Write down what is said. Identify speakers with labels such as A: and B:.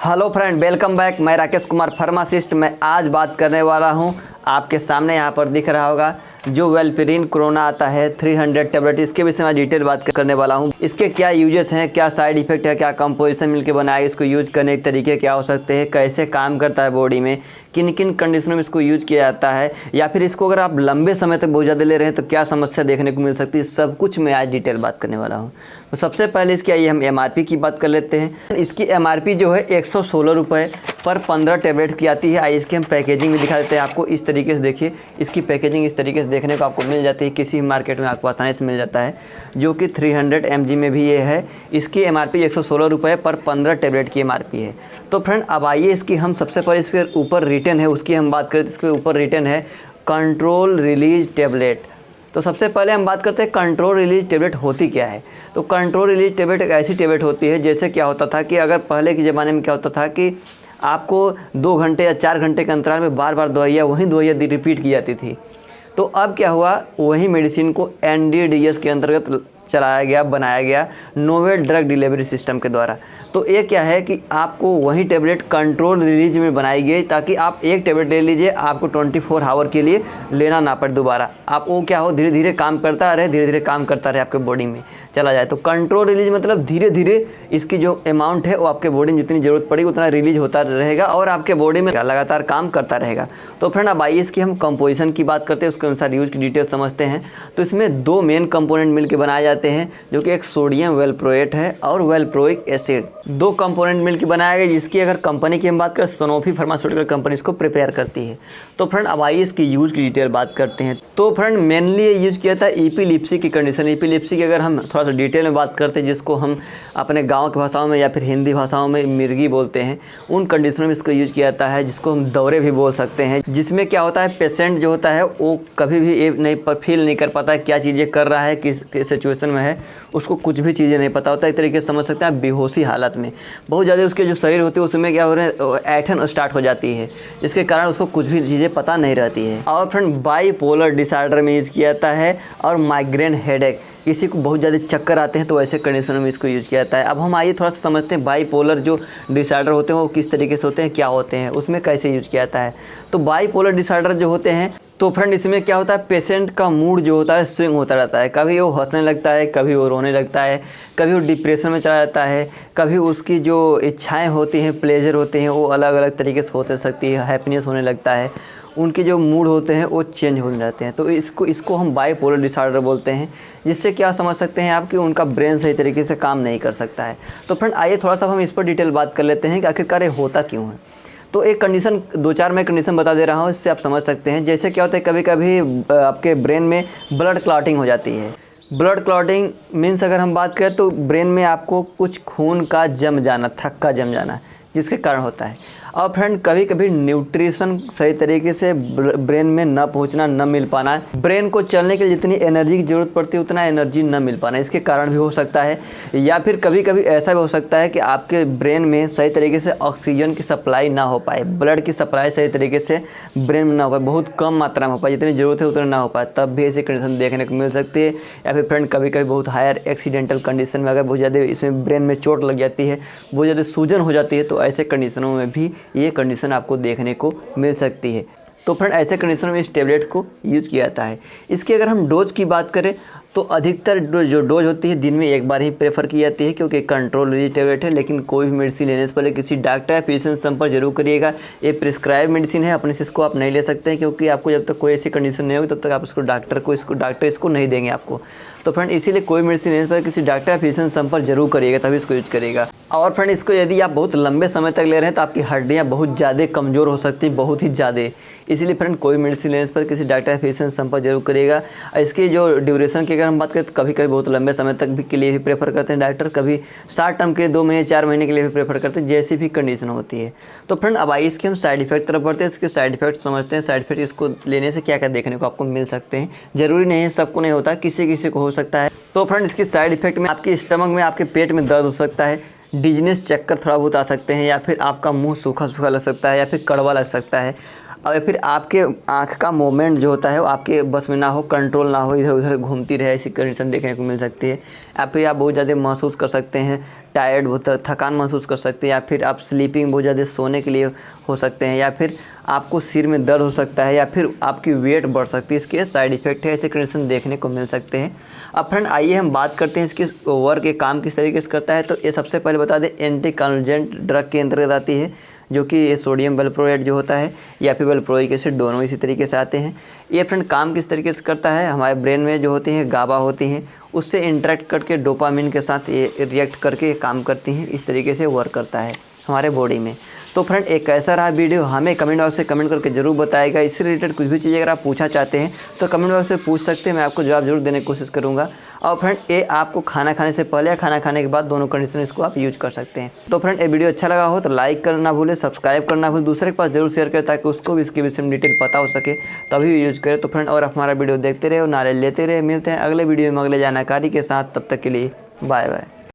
A: Hello friend, welcome back. मैं Rakesh Kumar pharmacist. मैं आज बात करने वाला हूं, आपके सामने यहाँ पर दिख रहा होगा जो वेलपिरिन कोरोना आता है 300 टेबलेट, इसके विषय में डिटेल बात करने वाला हूँ। इसके क्या यूजेस हैं, क्या साइड इफेक्ट है, क्या कंपोजिशन मिलकर बनाया, इसको यूज करने के तरीके क्या हो सकते हैं, कैसे काम करता है बॉडी में, किन किन कंडीशनों में इसको यूज किया जाता है, या फिर इसको अगर आप लंबे समय तक बहुत ज़्यादा ले रहे हैं तो क्या समस्या देखने को मिल सकती है, सब कुछ मैं आज डिटेल बात करने वाला हूँ। तो सबसे पहले इसकी आइए हम MRP की बात कर लेते हैं। इसकी MRP जो है 116 रुपये पर 15 टेबलेट्स की आती है। आइए इसकी हम पैकेजिंग भी दिखा देते हैं आपको। इस तरीके से देखिए, इसकी पैकेजिंग इस तरीके से देखने को आपको मिल जाती है, किसी भी मार्केट में आपको आसानी से मिल जाता है, जो कि 300 mg में भी ये है। इसकी MRP 116 रुपये पर 15 टेबलेट की MRP है। तो फ्रेंड अब आइए इसकी हम सबसे पहले इसके ऊपर रिटन है उसकी हम बात करें तो इसके ऊपर रिटन है कंट्रोल रिलीज टेबलेट। तो सबसे पहले हम बात करते हैं कंट्रोल रिलीज टेबलेट होती क्या है। तो कंट्रोल रिलीज टेबलेट एक ऐसी टेबलेट होती है, जैसे क्या होता था कि अगर पहले के ज़माने में क्या होता था कि आपको 2 घंटे या 4 घंटे के अंतराल में बार बार वही दवाइयाँ रिपीट की जाती थी। तो अब क्या हुआ, वही मेडिसिन को NDDS के अंतर्गत चलाया गया, बनाया गया, नोवेल ड्रग डिलीवरी सिस्टम के द्वारा। तो ये क्या है कि आपको वही टेबलेट कंट्रोल रिलीज में बनाई गई, ताकि आप एक टेबलेट ले लीजिए, आपको 24 आवर के लिए लेना ना पड़े दोबारा। आप वो क्या हो, धीरे धीरे काम करता रहे, धीरे धीरे काम करता रहे, आपके बॉडी में चला जाए। तो कंट्रोल रिलीज मतलब धीरे धीरे इसकी जो अमाउंट है वो आपके बॉडी में जितनी ज़रूरत पड़ेगी उतना रिलीज होता रहेगा और आपके बॉडी में लगातार काम करता रहेगा। तो फ्रेंड अब आइए इसकी हम कंपोजिशन की बात करते हैं, उसके अनुसार यूज की डिटेल समझते हैं। तो इसमें 2 मेन कंपोनेंट मिलकर बनाए जाते हैं, जो कि एक सोडियम वेलप्रोएट है और वेलप्रोइक एसिड। 2 कंपोनेंट मिलकर बनाया गया, जिसकी अगर कंपनी की हम बात करें सनोफी फार्मास्यूटिकल कंपनी इसको प्रिपेयर करती है। तो फ्रेंड अब आइए इसकी यूज की डिटेल बात करते हैं। तो फ्रेंड मेनली ये यूज किया था एपिलेप्सी की कंडीशन। एपिलेप्सी की अगर हम थोड़ा सा डिटेल में बात करते हैं, जिसको हम अपने गाँव की भाषाओं में या फिर हिंदी भाषाओं में मिर्गी बोलते हैं, उन कंडीशनों में इसको यूज किया जाता है, जिसको हम दौरे भी बोल सकते हैं। जिसमें क्या होता है, पेशेंट जो होता है वो कभी भी ये नहीं फील नहीं कर पाता है क्या चीज़ें कर रहा है, किस सिचुएशन में है, उसको कुछ भी चीज़ें नहीं पता होता। एक तरीके से समझ सकते हैं बेहोशी हालत में बहुत ज़्यादा उसके जो शरीर होती है उसमें क्या हो रहा है, ऐठन स्टार्ट हो जाती है, जिसके कारण उसको कुछ भी चीज़ें पता नहीं रहती है। और फ्रेंड बाईपोलर डिसऑर्डर में यूज किया जाता है, और माइग्रेन हेडेक, किसी को बहुत ज़्यादा चक्कर आते हैं तो ऐसे कंडीशनों में इसको यूज किया जाता है। अब हम आइए थोड़ा सा समझते हैं बाईपोलर जो डिसऑर्डर होते हैं वो किस तरीके से होते हैं, क्या होते हैं, उसमें कैसे यूज किया जाता है। तो बाईपोलर डिसऑर्डर जो होते हैं, तो फ्रेंड इसमें क्या होता है, पेशेंट का मूड जो होता है स्विंग होता रहता है। कभी वो हंसने लगता है, कभी वो रोने लगता है, कभी वो डिप्रेशन में चला जाता है, कभी उसकी जो इच्छाएं होती हैं, प्लेजर होते हैं, वो अलग अलग तरीके से होते सकती है, हैप्पीनेस होने लगता है, उनके जो मूड होते हैं वो चेंज होने जाते हैं। तो इसको हम बाईपोलर डिसऑर्डर बोलते हैं, जिससे क्या समझ सकते हैं आप कि उनका ब्रेन सही तरीके से काम नहीं कर सकता है। तो फ्रेंड आइए थोड़ा सा हम इस पर डिटेल बात कर लेते हैं कि आखिरकार ये होता क्यों है। तो एक कंडीशन 2-4 मैं कंडीशन बता दे रहा हूँ, इससे आप समझ सकते हैं। जैसे क्या होता है, कभी कभी आपके ब्रेन में ब्लड क्लॉटिंग हो जाती है। ब्लड क्लॉटिंग मीन्स अगर हम बात करें तो ब्रेन में आपको कुछ खून का जम जाना, थक्का जम जाना, जिसके कारण होता है। और फ्रेंड कभी कभी न्यूट्रिशन सही तरीके से ब्रेन में न पहुंचना, न मिल पाना, ब्रेन को चलने के लिए जितनी एनर्जी की ज़रूरत पड़ती है उतना एनर्जी न मिल पाना, इसके कारण भी हो सकता है। या फिर कभी कभी ऐसा भी हो सकता है कि आपके ब्रेन में सही तरीके से ऑक्सीजन की सप्लाई ना हो पाए, ब्लड की सप्लाई सही तरीके से ब्रेन में ना हो पाए, बहुत कम मात्रा में हो पाए, जितनी ज़रूरत है उतना ना हो पाए, तब भी ऐसी कंडीशन देखने को मिल सकती है। या फिर फ्रेंड कभी कभी बहुत हायर एक्सीडेंटल कंडीशन में अगर बहुत ज़्यादा इसमें ब्रेन में चोट लग जाती है, बहुत ज़्यादा सूजन हो जाती है, तो ऐसे कंडीशनों में भी ये कंडीशन आपको देखने को मिल सकती है। तो फ्रेंड ऐसे कंडीशनों में इस टेबलेट्स को यूज किया जाता है। इसकी अगर हम डोज की बात करें तो अधिकतर जो डोज होती है दिन में एक बार ही प्रेफर की जाती है, क्योंकि कंट्रोल रिलीज टेबलेट है। लेकिन कोई भी मेडिसिन लेने से पहले किसी डॉक्टर या फिजिशियन से संपर्क जरूर करिएगा। ये प्रिस्क्राइब मेडिसिन है, अपने से इसको आप नहीं ले सकते हैं, क्योंकि आपको जब तक कोई ऐसी कंडीशन नहीं होगी तब तक आप डॉक्टर इसको नहीं देंगे आपको। तो फ्रेंड इसीलिए कोई मेडिसिन लेने से पहले किसी डॉक्टर या फिजिशियन से संपर्क जरूर करिएगा, तभी इसको यूज करिएगा। और फ्रेंड इसको यदि आप बहुत लंबे समय तक ले रहे हैं तो आपकी हड्डियाँ बहुत ज़्यादा कमज़ोर हो सकती है, बहुत ही ज़्यादा। इसीलिए फ्रेंड कोई मेडिसिन लेने पर किसी डॉक्टर या फिजिशियन से संपर्क जरूर करिएगा। इसकी जो ड्यूरेशन की अगर हम बात करें तो कभी कभी बहुत लंबे समय तक भी के लिए भी प्रेफर करते हैं डॉक्टर, कभी शॉर्ट टर्म के लिए 2 महीने 4 महीने के लिए भी प्रेफर करते हैं, जैसी भी कंडीशन होती है। तो फ्रेंड अब आइए इसके हम साइड इफेक्ट तरफ बढ़ते हैं। इसके साइड इफेक्ट समझते हैं। साइड इफेक्ट इसको लेने से क्या क्या देखने को आपको मिल सकते हैं, जरूरी नहीं है सबको नहीं होता, किसी किसी को हो सकता है। तो फ्रेंड इसकी साइड इफेक्ट में आपके स्टमक में, आपके पेट में दर्द हो सकता है, डिजनेस, चक्कर थोड़ा बहुत आ सकते हैं, या फिर आपका मुंह सूखा सूखा लग सकता है, या फिर कड़वा लग सकता है, और फिर आपके आँख का मूवमेंट जो होता है वो आपके बस में ना हो, कंट्रोल ना हो, इधर उधर घूमती रहे, ऐसी कंडीशन देखने को मिल सकती है। या फिर आप बहुत ज़्यादा महसूस कर सकते हैं टायर्ड थकान महसूस कर सकते हैं, या फिर आप स्लीपिंग बहुत ज़्यादा सोने के लिए हो सकते हैं, या फिर आपको सिर में दर्द हो सकता है, या फिर आपकी वेट बढ़ सकती है। इसके साइड इफ़ेक्ट है, ऐसे कंडीशन देखने को मिल सकते हैं। अब फ्रेंड आइए हम बात करते हैं इसकी वर्क के काम किस तरीके से करता है। तो ये सबसे पहले बता दें एंटी कन्वर्जेंट ड्रग के अंतर्गत आती है, जो कि ये सोडियम वेलप्रोएट जो होता है या फिर वेलप्रोइक एसिड, दोनों इसी तरीके से आते हैं। ये फ्रेंड काम किस तरीके से करता है, हमारे ब्रेन में जो होती हैं गाबा होती हैं, उससे इंटरेक्ट करके डोपामिन के साथ ये रिएक्ट करके काम करती हैं। इस तरीके से वर्क करता है हमारे बॉडी में। तो फ्रेंड एक कैसा रहा वीडियो हमें कमेंट बॉक्स से कमेंट करके जरूर बताएगा। इससे रिलेटेड कुछ भी चीज़ अगर आप पूछना चाहते हैं तो कमेंट बॉक्स से पूछ सकते हैं, मैं आपको जवाब जरूर देने की कोशिश करूँगा। और फ्रेंड ये आपको खाना खाने से पहले या खाना खाने के बाद दोनों कंडीशन इसको आप यूज कर सकते हैं। तो फ्रेंड ये वीडियो अच्छा लगा हो तो लाइक करना भूले, सब्सक्राइब करना भूले, दूसरे के पास जरूर शेयर करें ताकि उसको भी इसके विषय में डिटेल पता हो सके, तभी यूज करें। तो फ्रेंड और हमारा वीडियो देखते रहे और नॉलेज लेते रहे। मिलते हैं अगले वीडियो में अगले जानकारी के साथ, तब तक के लिए बाय बाय।